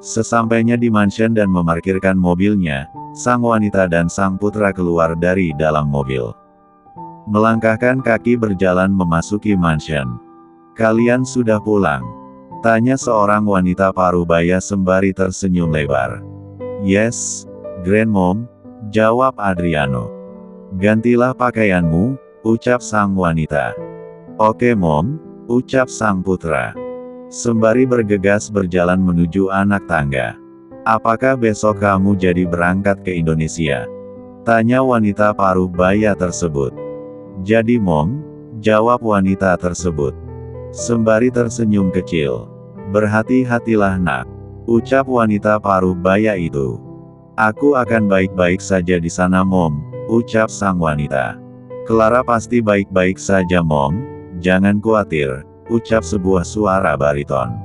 Sesampainya di mansion dan memarkirkan mobilnya, sang wanita dan sang putra keluar dari dalam mobil. Melangkahkan kaki berjalan memasuki mansion. "Kalian sudah pulang?" tanya seorang wanita parubaya sembari tersenyum lebar. "Yes, Grandmom," jawab Adriano. "Gantilah pakaianmu," ucap sang wanita. "Oke Mom," ucap sang putra. Sembari bergegas berjalan menuju anak tangga. "Apakah besok kamu jadi berangkat ke Indonesia?" tanya wanita parubaya tersebut. "Jadi Mom," jawab wanita tersebut. Sembari tersenyum kecil. "Berhati-hatilah nak," ucap wanita parubaya itu. "Aku akan baik-baik saja di sana Mom," ucap sang wanita. "Clara pasti baik-baik saja Mom, jangan khawatir," ucap sebuah suara bariton.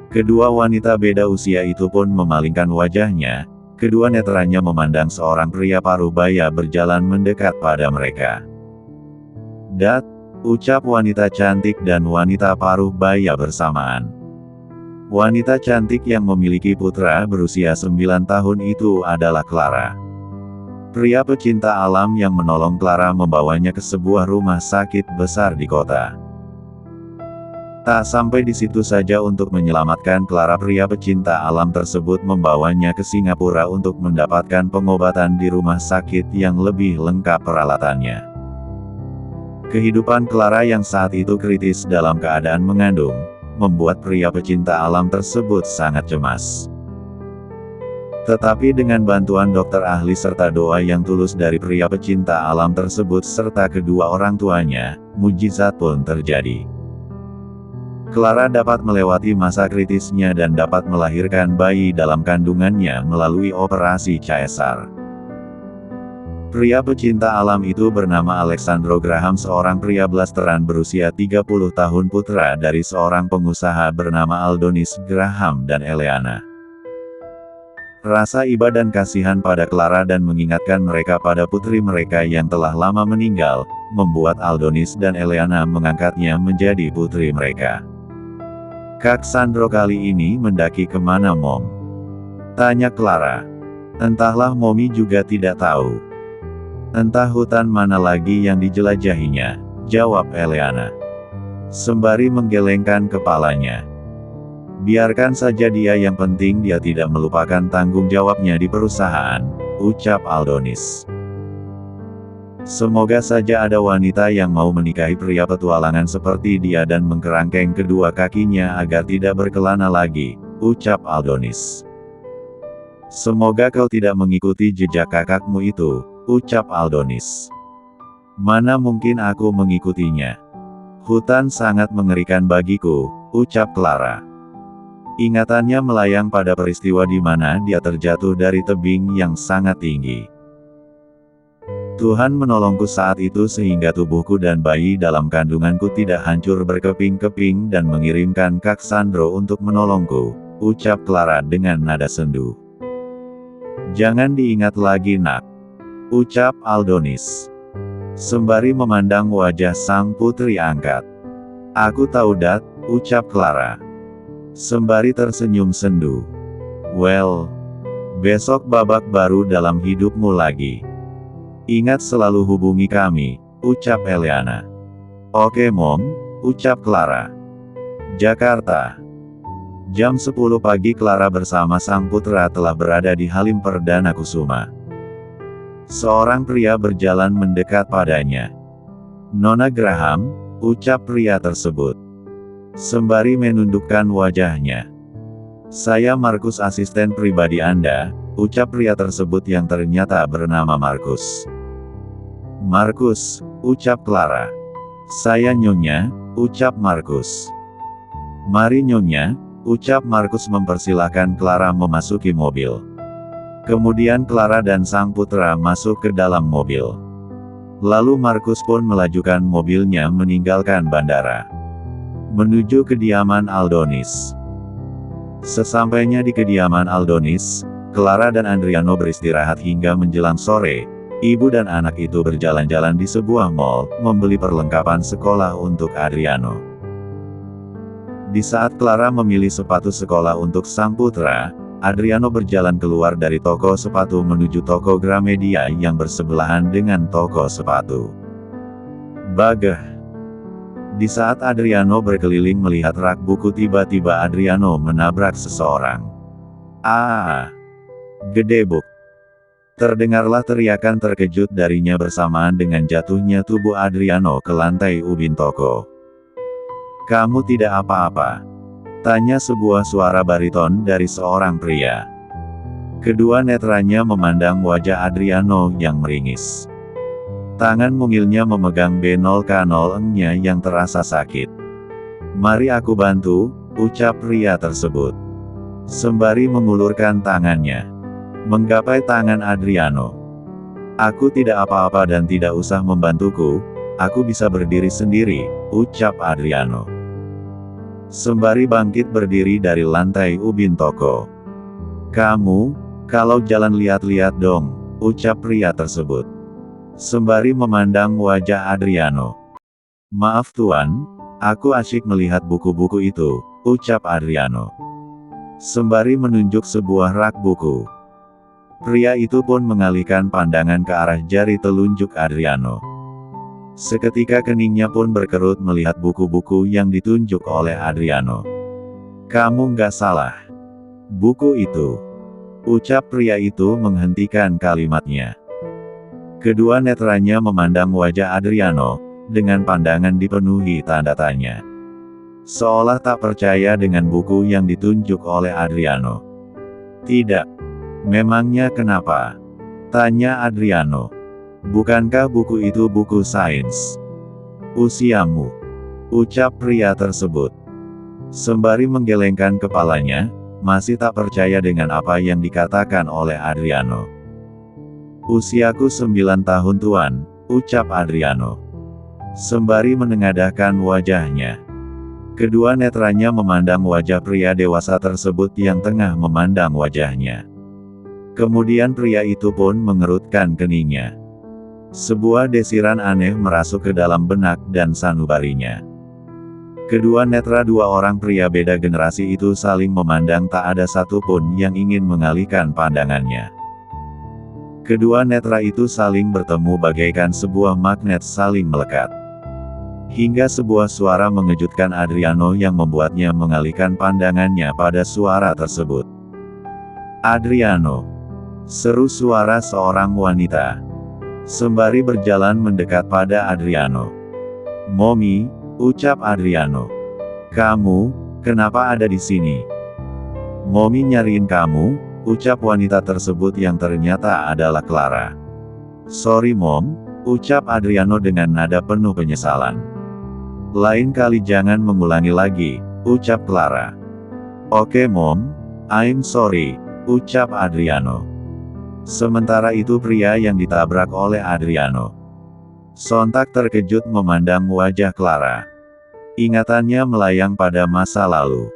Kedua wanita beda usia itu pun memalingkan wajahnya, kedua netranya memandang seorang pria parubaya berjalan mendekat pada mereka. "Dad," ucap wanita cantik dan wanita parubaya bersamaan. Wanita cantik yang memiliki putra berusia 9 tahun itu adalah Clara. Pria pecinta alam yang menolong Clara membawanya ke sebuah rumah sakit besar di kota. Tak sampai di situ saja untuk menyelamatkan Clara, pria pecinta alam tersebut membawanya ke Singapura untuk mendapatkan pengobatan di rumah sakit yang lebih lengkap peralatannya. Kehidupan Clara yang saat itu kritis dalam keadaan mengandung, membuat pria pecinta alam tersebut sangat cemas. Tetapi dengan bantuan dokter ahli serta doa yang tulus dari pria pecinta alam tersebut serta kedua orang tuanya, mukjizat pun terjadi. Clara dapat melewati masa kritisnya dan dapat melahirkan bayi dalam kandungannya melalui operasi caesar. Pria pecinta alam itu bernama Alexandro Graham, seorang pria blasteran berusia 30 tahun, putra dari seorang pengusaha bernama Aldonis Graham dan Eleana. Rasa iba dan kasihan pada Clara dan mengingatkan mereka pada putri mereka yang telah lama meninggal, membuat Aldonis dan Eleana mengangkatnya menjadi putri mereka. "Kak Sandro kali ini mendaki kemana Mom?" tanya Clara. "Entahlah, Mommy juga tidak tahu. Entah hutan mana lagi yang dijelajahinya," jawab Eleana. Sembari menggelengkan kepalanya. "Biarkan saja dia, yang penting dia tidak melupakan tanggung jawabnya di perusahaan," ucap Aldonis. "Semoga saja ada wanita yang mau menikahi pria petualangan seperti dia dan mengkerangkeng kedua kakinya agar tidak berkelana lagi," ucap Aldonis. "Semoga kau tidak mengikuti jejak kakakmu itu," ucap Aldonis. "Mana mungkin aku mengikutinya. Hutan sangat mengerikan bagiku," ucap Clara. Ingatannya melayang pada peristiwa di mana dia terjatuh dari tebing yang sangat tinggi. "Tuhan menolongku saat itu sehingga tubuhku dan bayi dalam kandunganku tidak hancur berkeping-keping dan mengirimkan Kak Sandro untuk menolongku," ucap Clara dengan nada sendu. "Jangan diingat lagi nak," ucap Aldonis. Sembari memandang wajah sang putri angkat. "Aku tahu Dad," ucap Clara. Sembari tersenyum sendu. "Well, besok babak baru dalam hidupmu lagi. Ingat selalu hubungi kami," ucap Eleana. "Oke Mom," ucap Clara. Jakarta. Jam 10 pagi Clara bersama sang putra telah berada di Halim Perdana Kusuma. Seorang pria berjalan mendekat padanya. "Nona Graham," ucap pria tersebut. Sembari menundukkan wajahnya. "Saya Markus, asisten pribadi Anda," ucap pria tersebut yang ternyata bernama Markus. "Markus," ucap Clara. "Saya Nyonya," ucap Markus. "Mari Nyonya," ucap Markus mempersilahkan Clara memasuki mobil. Kemudian Clara dan sang putra masuk ke dalam mobil. Lalu Markus pun melajukan mobilnya meninggalkan bandara. Menuju kediaman Aldonis. Sesampainya di kediaman Aldonis, Clara dan Adriano beristirahat hingga menjelang sore. Ibu dan anak itu berjalan-jalan di sebuah mall, membeli perlengkapan sekolah untuk Adriano. Di saat Clara memilih sepatu sekolah untuk sang putra, Adriano berjalan keluar dari toko sepatu menuju toko Gramedia yang bersebelahan dengan toko sepatu. Bagah. Di saat Adriano berkeliling melihat rak buku, tiba-tiba Adriano menabrak seseorang. Ah! Gedebuk. Terdengarlah teriakan terkejut darinya bersamaan dengan jatuhnya tubuh Adriano ke lantai ubin toko. "Kamu tidak apa-apa?" tanya sebuah suara bariton dari seorang pria. Kedua netranya memandang wajah Adriano yang meringis. Tangan mungilnya memegang B0K0-nya yang terasa sakit. "Mari aku bantu," ucap pria tersebut. Sembari mengulurkan tangannya menggapai tangan Adriano. "Aku tidak apa-apa dan tidak usah membantuku, aku bisa berdiri sendiri," ucap Adriano. Sembari bangkit berdiri dari lantai ubin toko. "Kamu, kalau jalan lihat-lihat dong," ucap pria tersebut. Sembari memandang wajah Adriano. "Maaf tuan, aku asyik melihat buku-buku itu," ucap Adriano. Sembari menunjuk sebuah rak buku. Pria itu pun mengalihkan pandangan ke arah jari telunjuk Adriano. Seketika keningnya pun berkerut melihat buku-buku yang ditunjuk oleh Adriano. "Kamu nggak salah. Buku itu," ucap pria itu menghentikan kalimatnya. Kedua netranya memandang wajah Adriano, dengan pandangan dipenuhi tanda tanya. Seolah tak percaya dengan buku yang ditunjuk oleh Adriano. "Tidak. Memangnya kenapa?" tanya Adriano. "Bukankah buku itu buku sains?" "Usiamu," ucap pria tersebut. Sembari menggelengkan kepalanya, masih tak percaya dengan apa yang dikatakan oleh Adriano. "Usiaku 9 tahun tuan," ucap Adriano. Sembari menengadahkan wajahnya. Kedua netranya memandang wajah pria dewasa tersebut yang tengah memandang wajahnya. Kemudian pria itu pun mengerutkan keningnya. Sebuah desiran aneh merasuk ke dalam benak dan sanubarinya. Kedua netra dua orang pria beda generasi itu saling memandang, tak ada satupun yang ingin mengalihkan pandangannya. Kedua netra itu saling bertemu bagaikan sebuah magnet saling melekat. Hingga sebuah suara mengejutkan Adriano yang membuatnya mengalihkan pandangannya pada suara tersebut. "Adriano!" seru suara seorang wanita. Sembari berjalan mendekat pada Adriano. "Momi," ucap Adriano. "Kamu, kenapa ada di sini?" "Momi nyariin kamu," ucap wanita tersebut yang ternyata adalah Clara. "Sorry Mom," ucap Adriano dengan nada penuh penyesalan. "Lain kali jangan mengulangi lagi," ucap Clara. "Oke Mom, I'm sorry," ucap Adriano. Sementara itu pria yang ditabrak oleh Adriano sontak terkejut memandang wajah Clara. Ingatannya melayang pada masa lalu.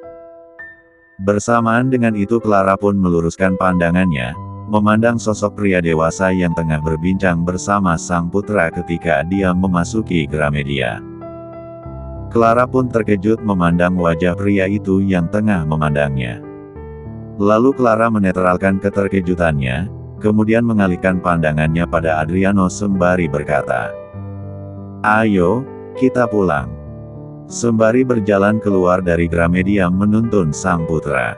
Bersamaan dengan itu Clara pun meluruskan pandangannya, memandang sosok pria dewasa yang tengah berbincang bersama sang putra ketika dia memasuki Gramedia. Clara pun terkejut memandang wajah pria itu yang tengah memandangnya. Lalu Clara menetralkan keterkejutannya, kemudian mengalihkan pandangannya pada Adriano sembari berkata, "Ayo, kita pulang." Sembari berjalan keluar dari Gramedia menuntun sang putra.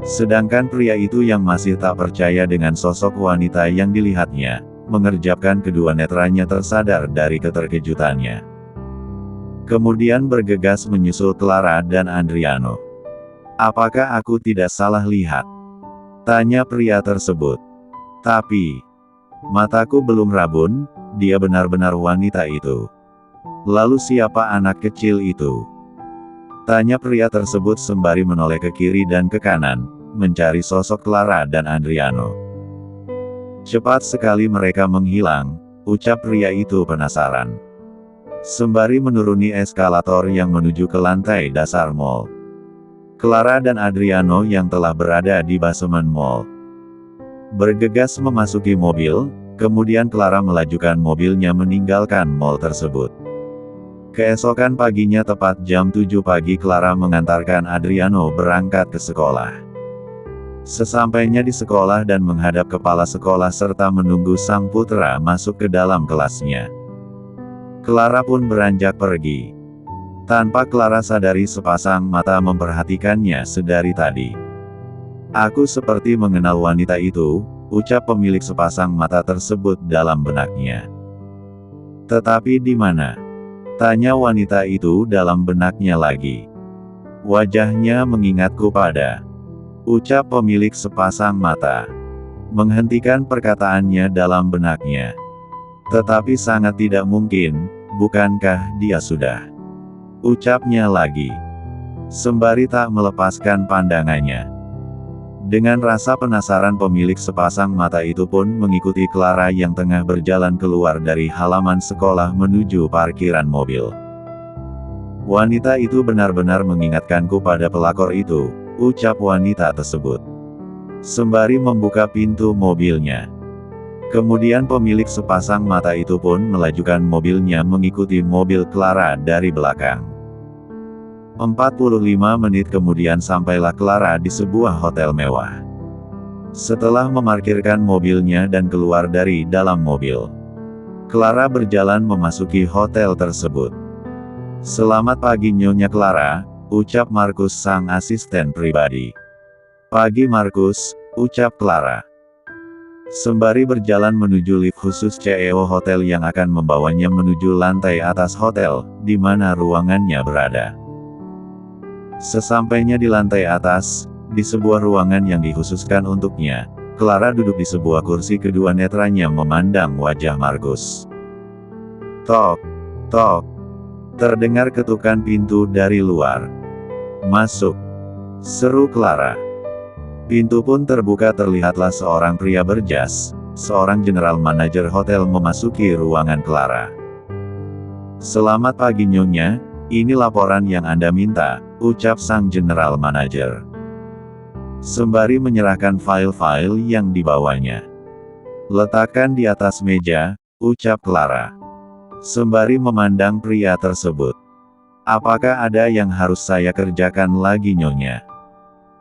Sedangkan pria itu yang masih tak percaya dengan sosok wanita yang dilihatnya, mengerjapkan kedua netranya tersadar dari keterkejutannya. Kemudian bergegas menyusul Clara dan Adriano. "Apakah aku tidak salah lihat?" tanya pria tersebut. "Tapi, mataku belum rabun, dia benar-benar wanita itu. Lalu siapa anak kecil itu?" tanya pria tersebut sembari menoleh ke kiri dan ke kanan, mencari sosok Clara dan Adriano. "Cepat sekali mereka menghilang," ucap pria itu penasaran. Sembari menuruni eskalator yang menuju ke lantai dasar mall. Clara dan Adriano yang telah berada di basemen mall bergegas memasuki mobil, kemudian Clara melajukan mobilnya meninggalkan mall tersebut. Keesokan paginya tepat jam 7 pagi Clara mengantarkan Adriano berangkat ke sekolah. Sesampainya di sekolah dan menghadap kepala sekolah serta menunggu sang putra masuk ke dalam kelasnya, Clara pun beranjak pergi. Tanpa Clara sadari sepasang mata memperhatikannya sedari tadi. "Aku seperti mengenal wanita itu," ucap pemilik sepasang mata tersebut dalam benaknya. "Tetapi di mana?" tanya wanita itu dalam benaknya lagi. "Wajahnya mengingatku pada," ucap pemilik sepasang mata. Menghentikan perkataannya dalam benaknya. "Tetapi sangat tidak mungkin, bukankah dia sudah?" ucapnya lagi, sembari tak melepaskan pandangannya. Dengan rasa penasaran pemilik sepasang mata itu pun mengikuti Clara yang tengah berjalan keluar dari halaman sekolah menuju parkiran mobil. "Wanita itu benar-benar mengingatkanku pada pelakor itu," ucap wanita tersebut, sembari membuka pintu mobilnya. Kemudian pemilik sepasang mata itu pun melajukan mobilnya mengikuti mobil Clara dari belakang. 45 menit kemudian sampailah Clara di sebuah hotel mewah. Setelah memarkirkan mobilnya dan keluar dari dalam mobil, Clara berjalan memasuki hotel tersebut. "Selamat pagi Nyonya Clara," ucap Markus sang asisten pribadi. "Pagi Markus," ucap Clara, sembari berjalan menuju lift khusus CEO hotel yang akan membawanya menuju lantai atas hotel, di mana ruangannya berada. Sesampainya di lantai atas, di sebuah ruangan yang dikhususkan untuknya, Clara duduk di sebuah kursi, kedua netranya memandang wajah Markus. Tok, tok. Terdengar ketukan pintu dari luar. "Masuk," seru Clara. Pintu pun terbuka, terlihatlah seorang pria berjas, seorang general manajer hotel memasuki ruangan Clara. "Selamat pagi Nyonya, ini laporan yang Anda minta," ucap sang general manager, sembari menyerahkan file-file yang dibawanya. "Letakkan di atas meja," ucap Clara, sembari memandang pria tersebut. "Apakah ada yang harus saya kerjakan lagi Nyonya?"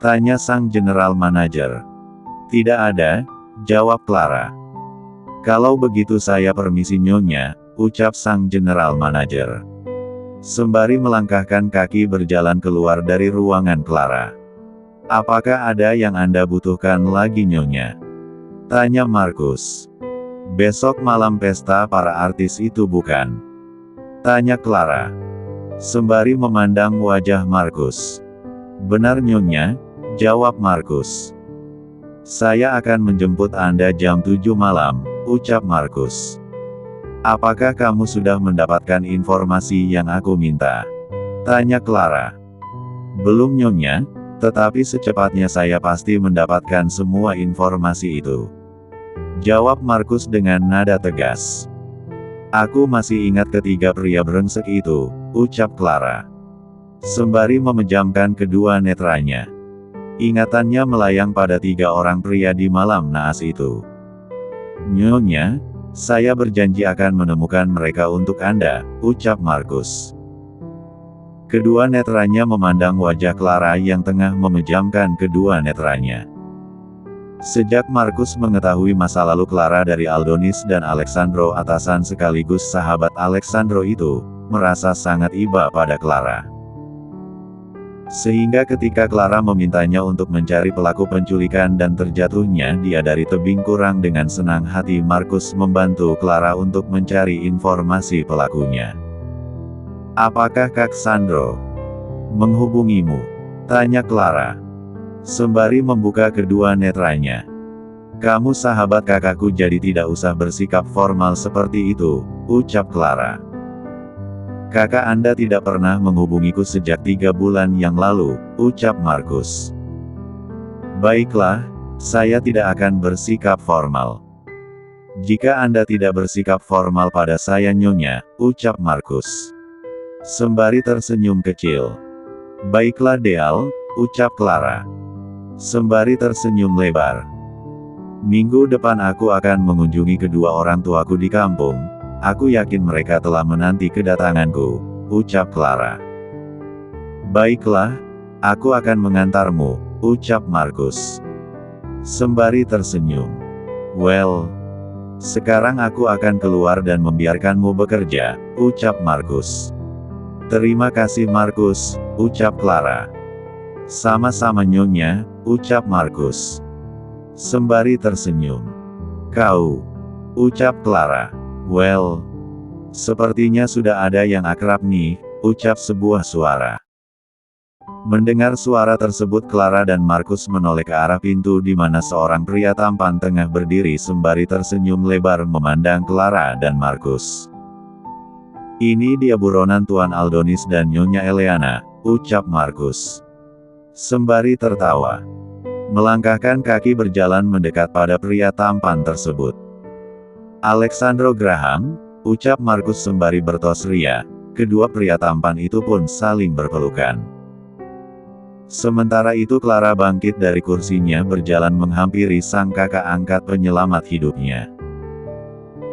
tanya sang general manager. "Tidak ada," jawab Clara. "Kalau begitu saya permisi Nyonya," ucap sang general manager, sembari melangkahkan kaki berjalan keluar dari ruangan Clara. "Apakah ada yang Anda butuhkan lagi Nyonya?" tanya Markus. "Besok malam pesta para artis itu bukan?" tanya Clara, sembari memandang wajah Markus. "Benar Nyonya," jawab Markus. "Saya akan menjemput Anda jam 7 malam, ucap Markus. "Apakah kamu sudah mendapatkan informasi yang aku minta?" tanya Clara. "Belum Nyonya, tetapi secepatnya saya pasti mendapatkan semua informasi itu," jawab Markus dengan nada tegas. "Aku masih ingat ketiga pria brengsek itu," ucap Clara, sembari memejamkan kedua netranya. Ingatannya melayang pada 3 orang pria di malam naas itu. "Nyonya, saya berjanji akan menemukan mereka untuk Anda," ucap Markus. Kedua netranya memandang wajah Clara yang tengah memejamkan kedua netranya. Sejak Markus mengetahui masa lalu Clara dari Aldonis dan Alexandro, atasan sekaligus sahabat Alexandro itu, merasa sangat iba pada Clara. Sehingga ketika Clara memintanya untuk mencari pelaku penculikan dan terjatuhnya dia dari tebing kurang, dengan senang hati Markus membantu Clara untuk mencari informasi pelakunya. "Apakah Kak Sandro menghubungimu?" tanya Clara, sembari membuka kedua netranya. "Kamu sahabat kakakku jadi tidak usah bersikap formal seperti itu," ucap Clara. "Kakak Anda tidak pernah menghubungiku sejak 3 bulan yang lalu," ucap Markus. "Baiklah, saya tidak akan bersikap formal." "Jika Anda tidak bersikap formal pada saya Nyonya," ucap Markus, sembari tersenyum kecil. "Baiklah Deal," ucap Clara, sembari tersenyum lebar. "Minggu depan aku akan mengunjungi kedua orang tuaku di kampung. Aku yakin mereka telah menanti kedatanganku," ucap Clara. Baiklah, aku akan mengantarmu, ucap Markus. Sembari tersenyum. Well, sekarang aku akan keluar dan membiarkanmu bekerja, ucap Markus. Terima kasih Markus, ucap Clara. Sama-sama Nyonya, ucap Markus. Sembari tersenyum. Kau, ucap Clara. Well, sepertinya sudah ada yang akrab nih, ucap sebuah suara. Mendengar suara tersebut Clara dan Markus menoleh ke arah pintu di mana seorang pria tampan tengah berdiri sembari tersenyum lebar memandang Clara dan Markus. Ini dia buronan Tuan Aldonis dan Nyonya Eleana, ucap Markus. Sembari tertawa. Melangkahkan kaki berjalan mendekat pada pria tampan tersebut. Alexandro Graham, ucap Markus sembari bertos ria. Kedua pria tampan itu pun saling berpelukan. Sementara itu Clara bangkit dari kursinya berjalan menghampiri sang kakak angkat penyelamat hidupnya.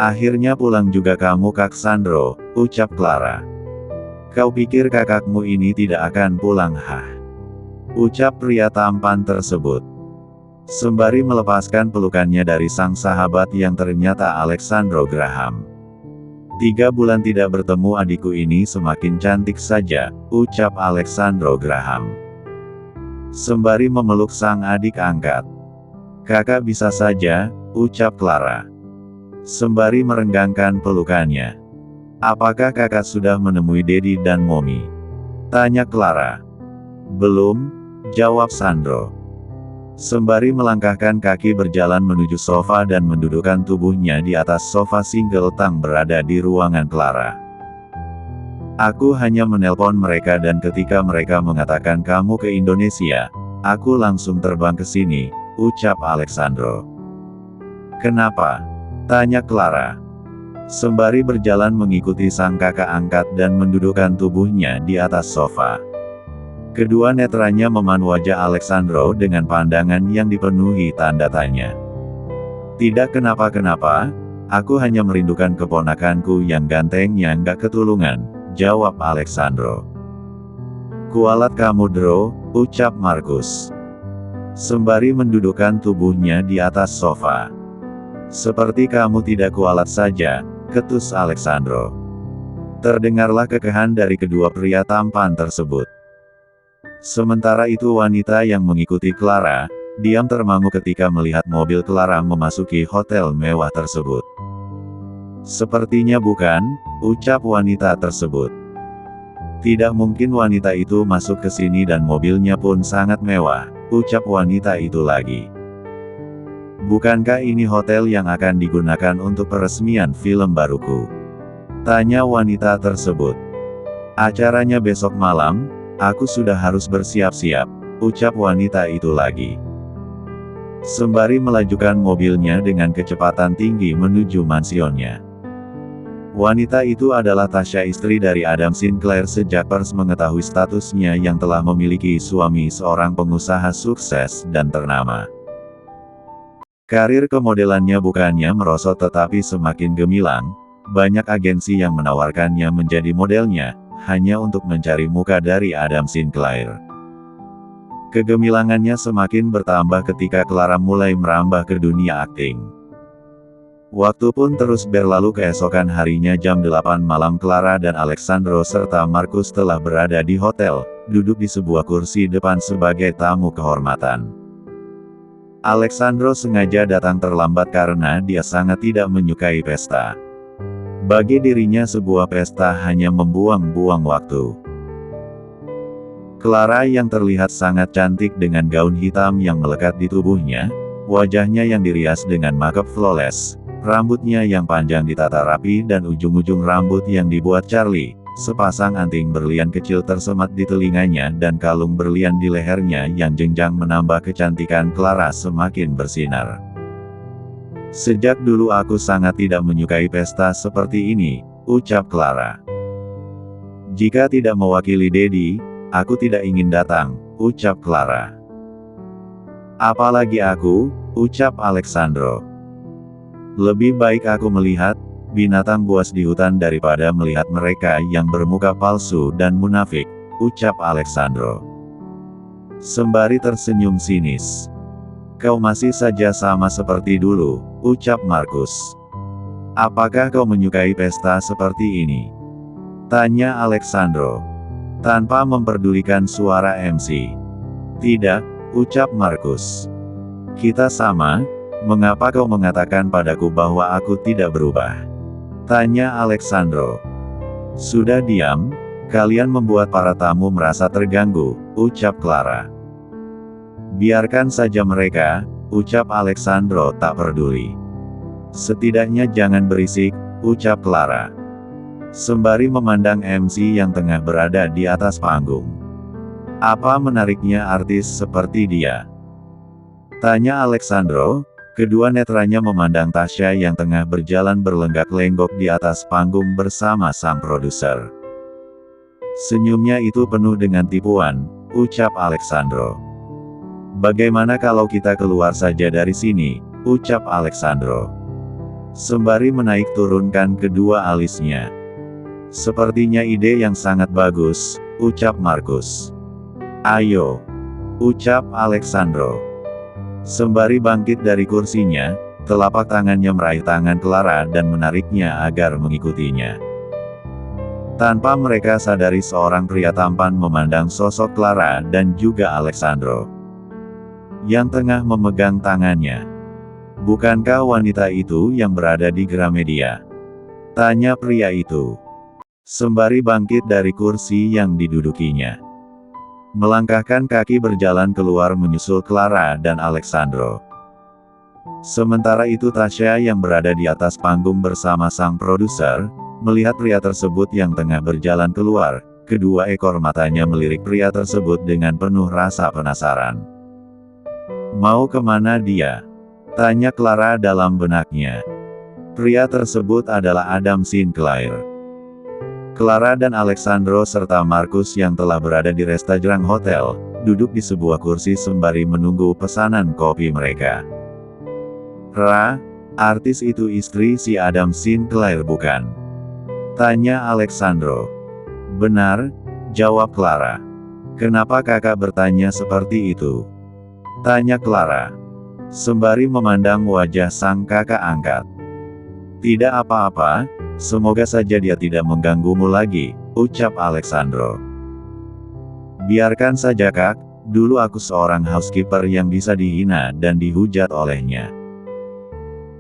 Akhirnya pulang juga kamu Kak Sandro, ucap Clara. Kau pikir kakakmu ini tidak akan pulang hah? Ucap pria tampan tersebut. Sembari melepaskan pelukannya dari sang sahabat yang ternyata Alexandro Graham. 3 bulan tidak bertemu adikku ini semakin cantik saja, ucap Alexandro Graham. Sembari memeluk sang adik angkat. Kakak bisa saja, ucap Clara. Sembari merenggangkan pelukannya. Apakah kakak sudah menemui Dedi dan Momi? Tanya Clara. Belum, jawab Sandro. Sembari melangkahkan kaki berjalan menuju sofa dan mendudukkan tubuhnya di atas sofa single tang berada di ruangan Clara. Aku hanya menelpon mereka dan ketika mereka mengatakan kamu ke Indonesia, aku langsung terbang ke sini, ucap Alexandro. Kenapa? Tanya Clara. Sembari berjalan mengikuti sang kakak angkat dan mendudukkan tubuhnya di atas sofa. Kedua netranya memandang wajah Alexandro dengan pandangan yang dipenuhi tanda tanya. Tidak kenapa-kenapa, aku hanya merindukan keponakanku yang gantengnya nggak ketulungan, jawab Alexandro. Kualat kamu Dro, ucap Markus. Sembari mendudukkan tubuhnya di atas sofa. Seperti kamu tidak kualat saja, ketus Alexandro. Terdengarlah kekehan dari kedua pria tampan tersebut. Sementara itu wanita yang mengikuti Clara, diam termangu ketika melihat mobil Clara memasuki hotel mewah tersebut. Sepertinya bukan, ucap wanita tersebut. Tidak mungkin wanita itu masuk ke sini dan mobilnya pun sangat mewah, ucap wanita itu lagi. Bukankah ini hotel yang akan digunakan untuk peresmian film baruku? Tanya wanita tersebut. Acaranya besok malam, aku sudah harus bersiap-siap, ucap wanita itu lagi. Sembari melajukan mobilnya dengan kecepatan tinggi menuju mansionnya. Wanita itu adalah Tasha, istri dari Adam Sinclair sejak Pers mengetahui statusnya yang telah memiliki suami seorang pengusaha sukses dan ternama. Karir kemodelannya bukannya merosot tetapi semakin gemilang, banyak agensi yang menawarkannya menjadi modelnya, hanya untuk mencari muka dari Adam Sinclair. Kegemilangannya semakin bertambah ketika Clara mulai merambah ke dunia akting. Waktu pun terus berlalu. Keesokan harinya jam 8 malam Clara dan Alexandro serta Markus telah berada di hotel, duduk di sebuah kursi depan sebagai tamu kehormatan. Alexandro sengaja datang terlambat karena dia sangat tidak menyukai pesta. Bagi dirinya sebuah pesta hanya membuang-buang waktu. Clara yang terlihat sangat cantik dengan gaun hitam yang melekat di tubuhnya, wajahnya yang dirias dengan makeup flawless, rambutnya yang panjang ditata rapi dan ujung-ujung rambut yang dibuat Charlie, sepasang anting berlian kecil tersemat di telinganya dan kalung berlian di lehernya yang jenjang menambah kecantikan Clara semakin bersinar. Sejak dulu aku sangat tidak menyukai pesta seperti ini, ucap Clara. Jika tidak mewakili Dedi, aku tidak ingin datang, ucap Clara. Apalagi aku, ucap Alexandro. Lebih baik aku melihat, binatang buas di hutan daripada melihat mereka yang bermuka palsu dan munafik, ucap Alexandro. Sembari tersenyum sinis. Kau masih saja sama seperti dulu, ucap Markus. Apakah kau menyukai pesta seperti ini? Tanya Alexandro. Tanpa memperdulikan suara MC. Tidak, ucap Markus. Kita sama, mengapa kau mengatakan padaku bahwa aku tidak berubah? Tanya Alexandro. Sudah diam, kalian membuat para tamu merasa terganggu, ucap Clara. Biarkan saja mereka, ucap Alexandro tak peduli. Setidaknya jangan berisik, ucap Clara. Sembari memandang MC yang tengah berada di atas panggung. Apa menariknya artis seperti dia? Tanya Alexandro, kedua netranya memandang Tasya yang tengah berjalan berlenggak-lenggok di atas panggung bersama sang produser. Senyumnya itu penuh dengan tipuan, ucap Alexandro. Bagaimana kalau kita keluar saja dari sini, ucap Alexandro. Sembari menaik turunkan kedua alisnya. Sepertinya ide yang sangat bagus, ucap Markus. Ayo, ucap Alexandro. Sembari bangkit dari kursinya, telapak tangannya meraih tangan Clara dan menariknya agar mengikutinya. Tanpa mereka sadari seorang pria tampan memandang sosok Clara dan juga Alexandro. Yang tengah memegang tangannya. Bukankah wanita itu yang berada di Gramedia? Tanya pria itu. Sembari bangkit dari kursi yang didudukinya. Melangkahkan kaki berjalan keluar menyusul Clara dan Alexandro. Sementara itu Tasya yang berada di atas panggung bersama sang produser, melihat pria tersebut yang tengah berjalan keluar, kedua ekor matanya melirik pria tersebut dengan penuh rasa penasaran. Mau kemana dia? Tanya Clara dalam benaknya. Pria tersebut adalah Adam Sinclair. Clara dan Alexandro serta Markus yang telah berada di restoran hotel, duduk di sebuah kursi sembari menunggu pesanan kopi mereka. Artis itu istri si Adam Sinclair bukan? Tanya Alexandro. Benar, jawab Clara. Kenapa kakak bertanya seperti itu? Tanya Clara. Sembari memandang wajah sang kakak angkat. Tidak apa-apa, semoga saja dia tidak mengganggumu lagi, ucap Alexandro. Biarkan saja kak, dulu aku seorang housekeeper yang bisa dihina dan dihujat olehnya.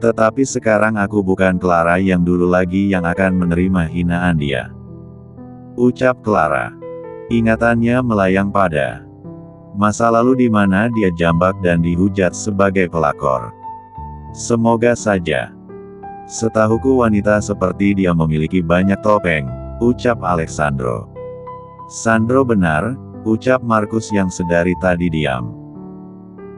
Tetapi sekarang aku bukan Clara yang dulu lagi yang akan menerima hinaan dia. Ucap Clara. Ingatannya melayang pada masa lalu di mana dia jambak dan dihujat sebagai pelakor. Semoga saja. Setahuku wanita seperti dia memiliki banyak topeng, ucap Alexandro. Sandro benar, ucap Markus yang sedari tadi diam.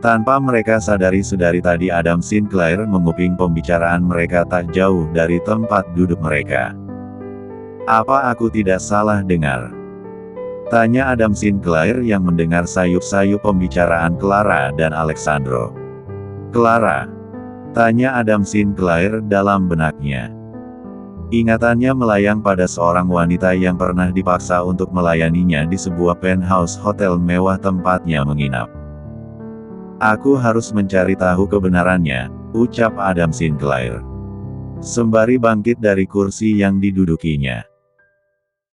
Tanpa mereka sadari sedari tadi Adam Sinclair menguping pembicaraan mereka tak jauh dari tempat duduk mereka. Apa aku tidak salah dengar? Tanya Adam Sinclair yang mendengar sayup-sayup pembicaraan Clara dan Alexandro. Clara? Tanya Adam Sinclair dalam benaknya. Ingatannya melayang pada seorang wanita yang pernah dipaksa untuk melayaninya di sebuah penthouse hotel mewah tempatnya menginap. Aku harus mencari tahu kebenarannya, ucap Adam Sinclair. Sembari bangkit dari kursi yang didudukinya.